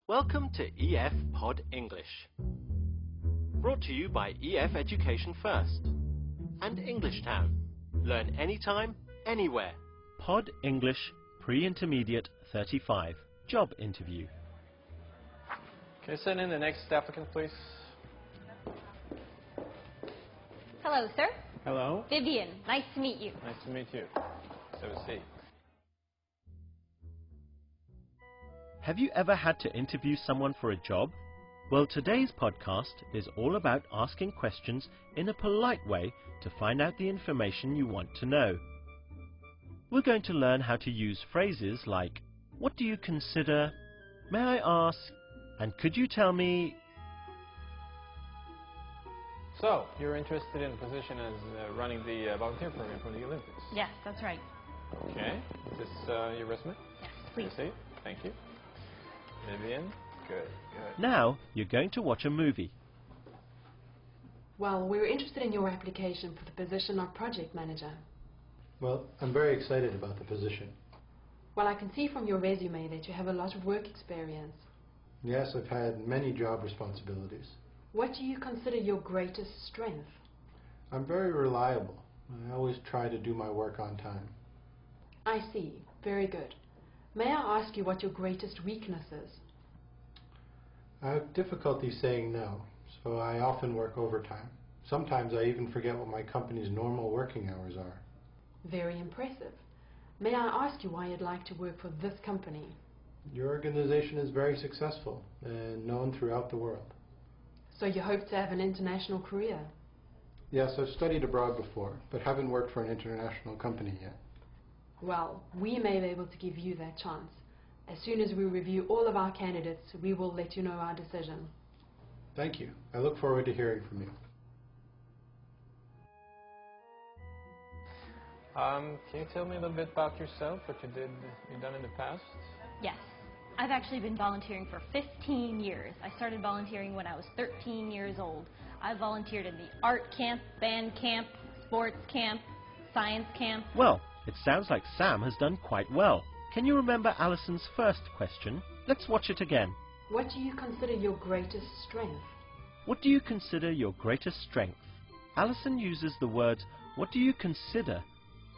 Welcome to EF Pod English. Brought to you by EF Education First and Englishtown. Learn anytime, anywhere. Pod English Pre-Intermediate 35. Job interview. Can you send in the next applicant, please? Hello, sir. Hello. Vivian, nice to meet you. Nice to meet you. Have a seat. Have you ever had to interview someone for a job? Well, today's podcast is all about asking questions in a polite way to find out the information you want to know. We're going to learn how to use phrases like, what do you consider, may I ask, and could you tell me? So, you're interested in a position as running the volunteer program for the Olympics? Yes, that's right. Okay. Is this your resume? Yes, Please. please. Thank you. Vivian? Good. Now, you're going to watch a movie. Well, we were interested in your application for the position of project manager. Well, I'm very excited about the position. Well, I can see from your resume that you have a lot of work experience. Yes, I've had many job responsibilities. What do you consider your greatest strength? I'm very reliable. I always try to do my work on time. I see. Very good. May I ask you what your greatest weakness is? I have difficulty saying no, so I often work overtime. Sometimes I even forget what my company's normal working hours are. Very impressive. May I ask you why you'd like to work for this company? Your organization is very successful and known throughout the world. So you hope to have an international career? Yes, I've studied abroad before, but haven't worked for an international company yet. Well, we may be able to give you that chance. As soon as we review all of our candidates, we will let you know our decision. Thank you. I look forward to hearing from you. Can you tell me a little bit about yourself, what you've done in the past? Yes. I've actually been volunteering for 15 years. I started volunteering when I was 13 years old. I volunteered in the art camp, band camp, sports camp, science camp. Well, it sounds like Sam has done quite well. Can you remember Alison's first question? Let's watch it again. What do you consider your greatest strength? What do you consider your greatest strength? Alison uses the words, what do you consider,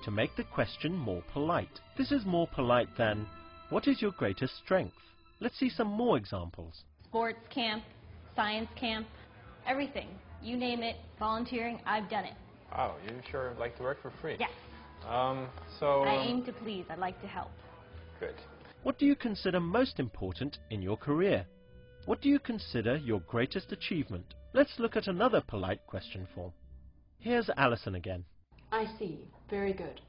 to make the question more polite. This is more polite than, what is your greatest strength? Let's see some more examples. Sports camp, science camp, everything. You name it, volunteering, I've done it. Oh, you sure like to work for free? Yes. I aim to please. I like to help. Good. What do you consider most important in your career? What do you consider your greatest achievement? Let's look at another polite question form. Here's Alison again. I see. Very good.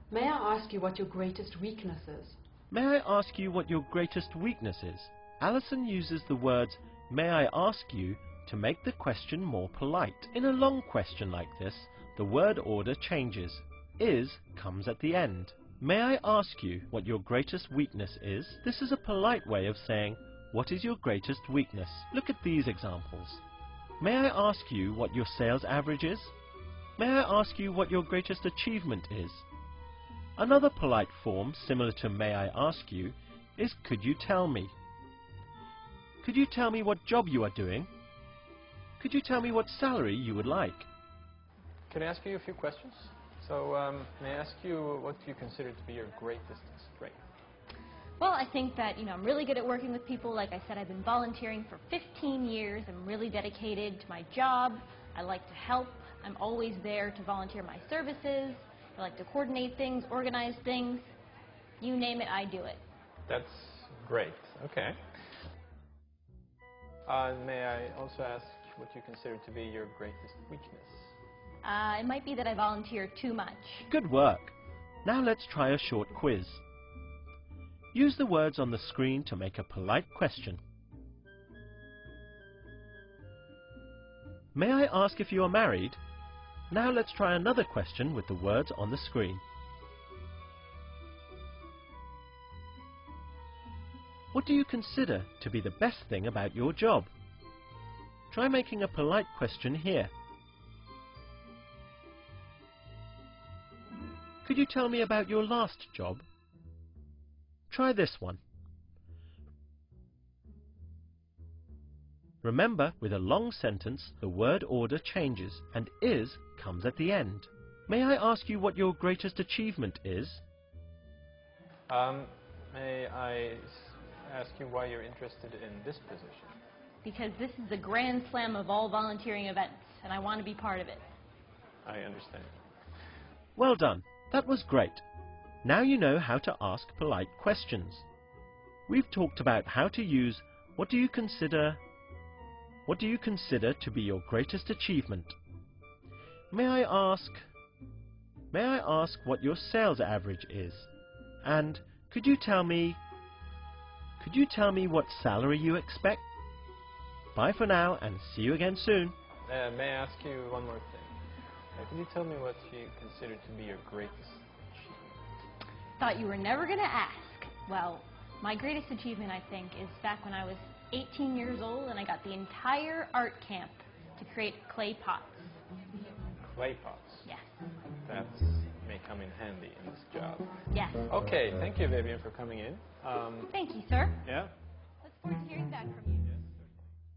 May I ask you what your greatest weakness is? May I ask you what your greatest weakness is? Alison uses the words, may I ask you, to make the question more polite. In a long question like this, the word order changes. Is comes at the end. May I ask you what your greatest weakness is? This is a polite way of saying, what is your greatest weakness? Look at these examples. May I ask you what your sales average is? May I ask you what your greatest achievement is? Another polite form similar to may I ask you is could you tell me? Could you tell me what job you are doing? Could you tell me what salary you would like? Can I ask you a few questions? So, may I ask you what you consider to be your greatest strength? Well, I think that, I'm really good at working with people. Like I said, I've been volunteering for 15 years. I'm really dedicated to my job. I like to help. I'm always there to volunteer my services. I like to coordinate things, organize things. You name it, I do it. That's great. Okay. May I also ask what you consider to be your greatest weakness? It might be that I volunteer too much. Good work. Now let's try a short quiz. Use the words on the screen to make a polite question. May I ask if you are married? Now let's try another question with the words on the screen. What do you consider to be the best thing about your job? Try making a polite question here. Could you tell me about your last job? Try this one. Remember, with a long sentence, the word order changes and is comes at the end. May I ask you what your greatest achievement is? May I ask you why you're interested in this position? Because this is the grand slam of all volunteering events, and I want to be part of it. I understand. Well done. That was great. Now you know how to ask polite questions. We've talked about how to use what do you consider to be your greatest achievement? May I ask what your sales average is? And could you tell me what salary you expect? Bye for now and see you again soon. May I ask you one more thing? Can you tell me what you consider to be your greatest achievement? Thought you were never going to ask. Well, my greatest achievement, I think, is back when I was 18 years old and I got the entire art camp to create clay pots. Clay pots? Yes. That may come in handy in this job. Yes. Okay, thank you, Vivian, for coming in. Thank you, sir. Yeah? Look forward to hearing back from you.